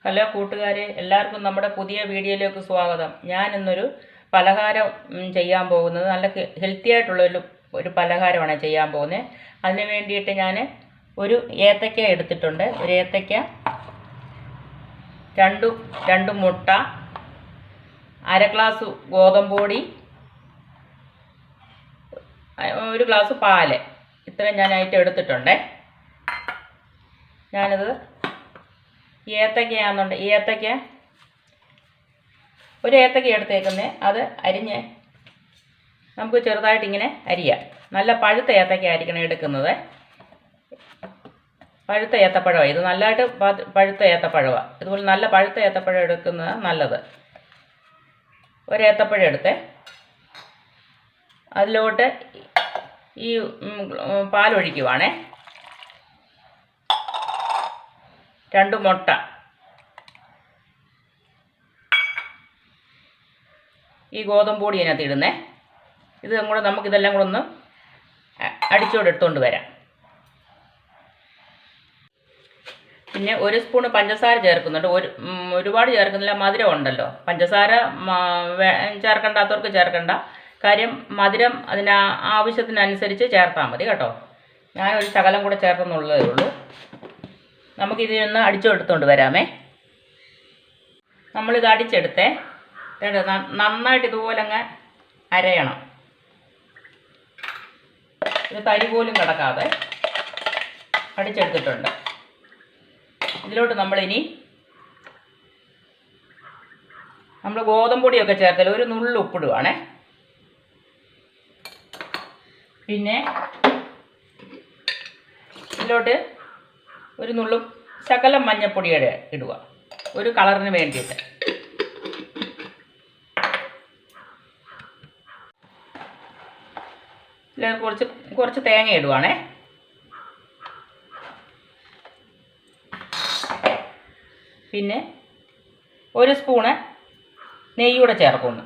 Hello കൂട്ടുകാരെ, എല്ലാവർക്കും നമ്മുടെ പുതിയ വീഡിയോയിലേക്ക് സ്വാഗതം. ഞാൻ ഇന്നൊരു പലഹാരം ചെയ്യാൻ പോകുന്നത് നല്ല ഹെൽത്തി ആയിട്ടുള്ളൊരു പലഹാരമാണ് ചെയ്യാൻ പോകുന്നത്. അതിന് വേണ്ടിയിട്ട് ഞാൻ ഒരു ഏത്തയ്ക്ക എടുത്തിട്ടുണ്ട്. ഒരു ഏത്തയ്ക്ക, രണ്ട് മുട്ട, അര ഗ്ലാസ് ഗോതമ്പ് പൊടി, ഒരു ഗ്ലാസ് പാല്, ഇത്രയും ഞാനായിട്ട് എടുത്തിട്ടുണ്ട്. ഞാനിത് ഏത്തയ്ക്ക ഒരു ഏത്തയ്ക്ക എടുത്തേക്കുന്നത്, അത് അരിഞ്ഞ് നമുക്ക് ചെറുതായിട്ട് ഇങ്ങനെ അരിയാം. നല്ല പഴുത്ത ഏത്തയ്ക്ക ആയിരിക്കണം എടുക്കുന്നത്. പഴുത്ത ഏത്തപ്പഴമാണ് ഇത്, നല്ലതായിട്ട് പഴുത്ത ഏത്തപ്പഴമാണ്. ഇതുപോലെ നല്ല പഴുത്ത ഏത്തപ്പഴം എടുക്കുന്നത് നല്ലത്. ഒരു ഏത്തപ്പഴം എടുത്ത് അതിലോട്ട് ഈ പാലൊഴിക്കുവാണേ. 2 മുട്ട, ഈ ഗോതമ്പ് പൊടി അതിനകത്ത് ഇടുന്നേ. ഇതും കൂടെ നമുക്കിതെല്ലാം കൂടെ ഒന്ന് എടുത്തുകൊണ്ട് വരാം. പിന്നെ 1 സ്പൂൺ പഞ്ചസാര ചേർക്കുന്നുണ്ട്. ഒരുപാട് ചേർക്കുന്നില്ല, മധുരം ഉണ്ടല്ലോ. പഞ്ചസാര ചേർക്കണ്ടാത്തവർക്ക് ചേർക്കണ്ട. കാര്യം മധുരം അതിന് ആവശ്യത്തിനനുസരിച്ച് ചേർത്താൽ മതി കേട്ടോ. ഞാനൊരു ശകലം കൂടെ ചേർക്കുന്നുള്ളതേ ഉള്ളൂ. നമുക്കിതിനൊന്ന് അടിച്ചെടുത്തുകൊണ്ട് വരാമേ. നമ്മളിത് അടിച്ചെടുത്തേ. നന്നായിട്ട് ഇതുപോലെ അങ്ങ് അരയണം. ഇത് തരി പോലും കിടക്കാതെ അടിച്ചെടുത്തിട്ടുണ്ട്. ഇതിലോട്ട് നമ്മൾ ഗോതമ്പ് പൊടിയൊക്കെ ചേർത്താൽ ഒരു നുള്ളു ഉപ്പിടുവാണേ. പിന്നെ ഇതിലോട്ട് ഒരു നുള്ളും ശകലം മഞ്ഞപ്പൊടിയുടെ ഇടുക, ഒരു കളറിന് വേണ്ടിയിട്ട്. ഇതിൽ കുറച്ച് തേങ്ങ ഇടുവാണേ. പിന്നെ 1 സ്പൂണ് നെയ്യൂടെ ചേർക്കുന്നു.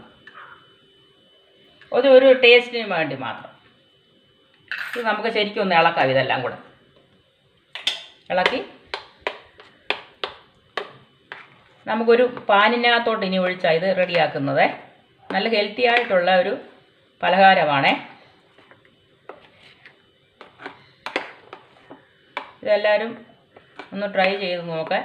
ഒരു ടേസ്റ്റിന് വേണ്ടി മാത്രം. ഇത് നമുക്ക് ശരിക്കും ഒന്ന് ഇളക്കാം. ഇതെല്ലാം കൂടെ ഇളക്കി നമുക്കൊരു പാനിനകത്തോട്ട് ഇനി ഒഴിച്ചാൽ ഇത് റെഡിയാക്കുന്നത്. നല്ല ഹെൽത്തി ആയിട്ടുള്ള ഒരു പലഹാരമാണേ. ഇതെല്ലാവരും ഒന്ന് ട്രൈ ചെയ്ത് നോക്കാം.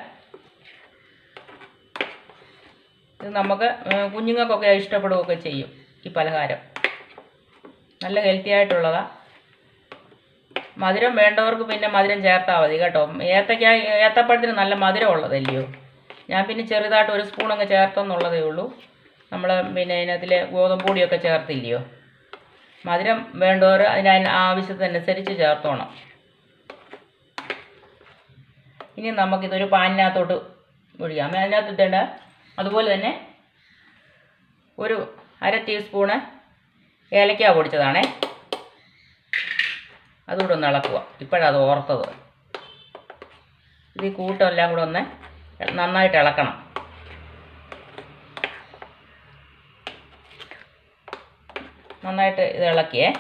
ഇത് നമുക്ക് കുഞ്ഞുങ്ങൾക്കൊക്കെ ഇഷ്ടപ്പെടുകയൊക്കെ ചെയ്യും ഈ പലഹാരം. നല്ല ഹെൽത്തി ആയിട്ടുള്ളതാണ്. മധുരം വേണ്ടവർക്ക് പിന്നെ മധുരം ചേർത്താൽ മതി കേട്ടോ. ഏത്തപ്പഴത്തിന് നല്ല മധുരം ഉള്ളതല്ലയോ. ഞാൻ പിന്നെ ചെറുതായിട്ട് 1 സ്പൂൺ അങ്ങ് ചേർത്തെന്നുള്ളതേ ഉള്ളൂ. നമ്മൾ പിന്നെ ഇതിനകത്തിൽ ഗോതമ്പ് പൊടിയൊക്കെ ചേർത്തില്ലയോ. മധുരം വേണ്ടവർ ആവശ്യത്തിനനുസരിച്ച് ചേർത്തോണം. ഇനി നമുക്കിതൊരു പാനിനകത്തോട്ട് ഒഴിയാം. അതിനകത്ത് ഇട്ടേണ്ട. അതുപോലെ തന്നെ ഒരു 1/2 ടീസ്പൂണ് ഏലക്ക പൊടിച്ചതാണേ. അതുകൂടെ ഒന്ന് ഇളക്കുക. ഇപ്പോഴത് ഓർത്തത്. ഇത് ഈ കൂട്ടെല്ലാം കൂടെ ഒന്ന് നന്നായിട്ട് ഇളക്കണം. നന്നായിട്ട് ഇത് ഇളക്കിയേ.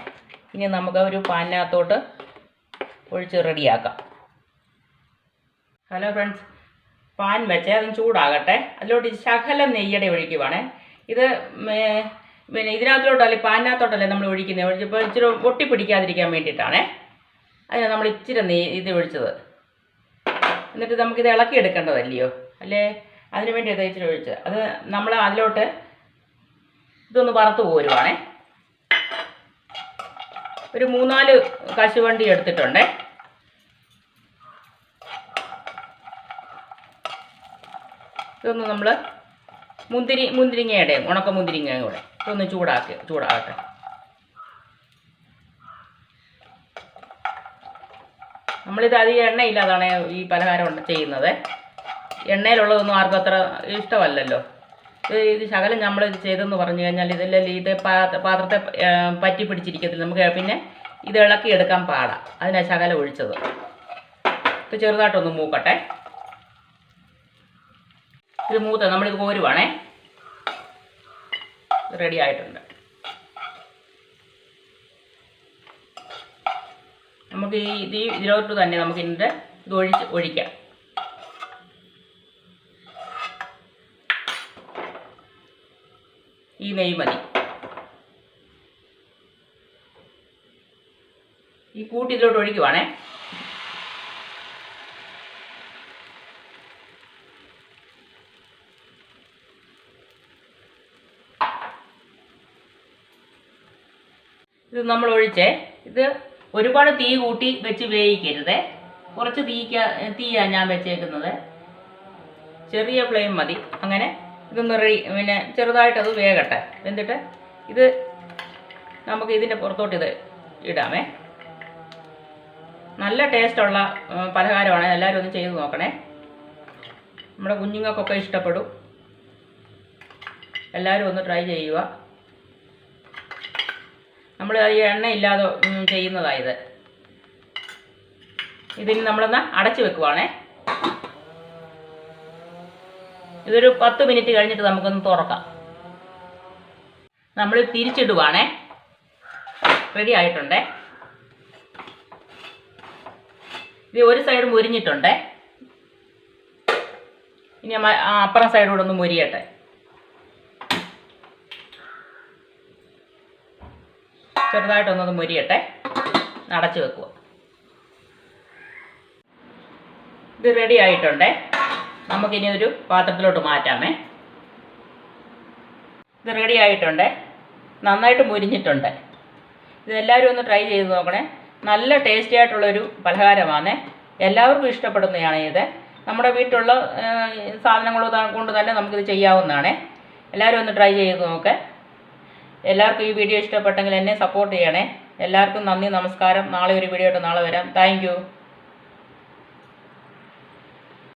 ഇനി നമുക്ക് ഒരു പാനിനകത്തോട്ട് ഒഴിച്ച് റെഡിയാക്കാം. ഹലോ ഫ്രണ്ട്സ്, പാൻ വെച്ച് അതും ചൂടാകട്ടെ. അതിലോട്ട് ശകലം നെയ്യടെ ഒഴിക്കുവാണേ. ഇത് പിന്നെ ഇതിനകത്തോട്ടല്ലേ, പാനിനകത്തോട്ടല്ലേ നമ്മൾ ഒഴിക്കുന്നത്. ഒഴിച്ചപ്പോൾ ഇച്ചിരി ഒട്ടിപ്പിടിക്കാതിരിക്കാൻ വേണ്ടിയിട്ടാണേ അതിന് നമ്മൾ ഇച്ചിരി ഇത് ഒഴിച്ചത്. എന്നിട്ട് നമുക്കിത് ഇളക്കിയെടുക്കേണ്ടതല്ലയോ, അല്ലേ? അതിന് വേണ്ടി അത് ഇച്ചിരി ഒഴിച്ചത്. അത് നമ്മൾ അതിലോട്ട് ഇതൊന്ന് വറുത്ത് പോരുവാണേ. ഒരു 3-4 കശുവണ്ടി എടുത്തിട്ടുണ്ടേ. ഇതൊന്ന് നമ്മൾ മുന്തിരിങ്ങയുടെ ഉണക്ക മുന്തിരിങ്ങയും കൂടെ ഇതൊന്ന് ചൂടാകട്ടെ. നമ്മളിത് അധികം എണ്ണയില്ലാതാണ് ഈ പലഹാരം ചെയ്യുന്നത്. എണ്ണയിലുള്ളതൊന്നും ആർക്കും അത്ര ഇഷ്ടമല്ലല്ലോ. ഇത് ശകലം നമ്മളിത് ചെയ്തെന്ന് പറഞ്ഞു കഴിഞ്ഞാൽ ഇത് പാത്രത്തെ പറ്റി പിടിച്ചിരിക്കത്തില്ല. നമുക്ക് പിന്നെ ഇത് ഇളക്കിയെടുക്കാൻ പാടാം. അതിനാണ് ശകലം ഒഴിച്ചത്. ഇത് ചെറുതായിട്ടൊന്ന് മൂക്കട്ടെ. ഇത് നമ്മളിത് കോരുവാണേ. റെഡി ആയിട്ടുണ്ട്. നമുക്ക് ഇതിലോട്ട് തന്നെ നമുക്ക് ഇത് ഒഴിക്കാം. ഈ നെയ്യ് മതി. ഈ കൂട്ടി ഇതിലോട്ട് ഒഴിക്കുവാണേ. ഇത് നമ്മൾ ഒഴിച്ചേ. ഇത് ഒരുപാട് തീ കൂട്ടി വെച്ച് വേവിക്കരുതേ. കുറച്ച് തീയാണ് ഞാൻ വെച്ചേക്കുന്നത്. ചെറിയ ഫ്ലെയിം മതി. അങ്ങനെ ഇതൊന്ന് പിന്നെ ചെറുതായിട്ടത് വേകട്ടെ. എന്നിട്ട് ഇത് നമുക്ക് ഇതിൻ്റെ പുറത്തോട്ട് ഇത് ഇടാമേ. നല്ല ടേസ്റ്റുള്ള പലഹാരമാണ്. എല്ലാവരും ഒന്ന് ചെയ്ത് നോക്കണേ. നമ്മുടെ കുഞ്ഞുങ്ങൾക്കൊക്കെ ഇഷ്ടപ്പെടും. എല്ലാവരും ഒന്ന് ട്രൈ ചെയ്യുക. നമ്മൾ ഈ എണ്ണയില്ലാതെ ചെയ്യുന്നതായത്. ഇതിന് നമ്മളൊന്ന് അടച്ചു വെക്കുവാണേ. ഇതൊരു 10 മിനിറ്റ് കഴിഞ്ഞിട്ട് നമുക്കൊന്ന് തുറക്കാം. നമ്മൾ തിരിച്ചിടുവാണേ. റെഡി ആയിട്ടുണ്ടേ. ഇത് ഒരു സൈഡ് മുരിഞ്ഞിട്ടുണ്ടേ. ഇനി അപ്പുറം സൈഡൂടെ ഒന്ന് മുരിയട്ടെ. ചെറുതായിട്ടൊന്നത് മുരിയട്ടെ. അടച്ചു വെക്കുക. ഇത് റെഡി ആയിട്ടുണ്ടേ. നമുക്കിനി ഒരു പാത്രത്തിലോട്ട് മാറ്റാമേ. ഇത് റെഡി ആയിട്ടുണ്ട്. നന്നായിട്ട് മുരിഞ്ഞിട്ടുണ്ട്. ഇതെല്ലാവരും ഒന്ന് ട്രൈ ചെയ്ത് നോക്കണേ. നല്ല ടേസ്റ്റി ആയിട്ടുള്ളൊരു പലഹാരമാണ്. എല്ലാവർക്കും ഇഷ്ടപ്പെടുന്നതാണ് ഇത്. നമ്മുടെ വീട്ടിലുള്ള സാധനങ്ങൾ കൊണ്ട് തന്നെ നമുക്കിത് ചെയ്യാവുന്നതാണ്. എല്ലാവരും ഒന്ന് ട്രൈ ചെയ്ത് നോക്ക്. എല്ലാവർക്കും ഈ വീഡിയോ ഇഷ്ടപ്പെട്ടെങ്കിൽ എന്നെ സപ്പോർട്ട് ചെയ്യണേ. എല്ലാവർക്കും നന്ദി, നമസ്കാരം. നാളെ ഒരു വീഡിയോ ആയിട്ട് നാളെ വരാം. Thank you.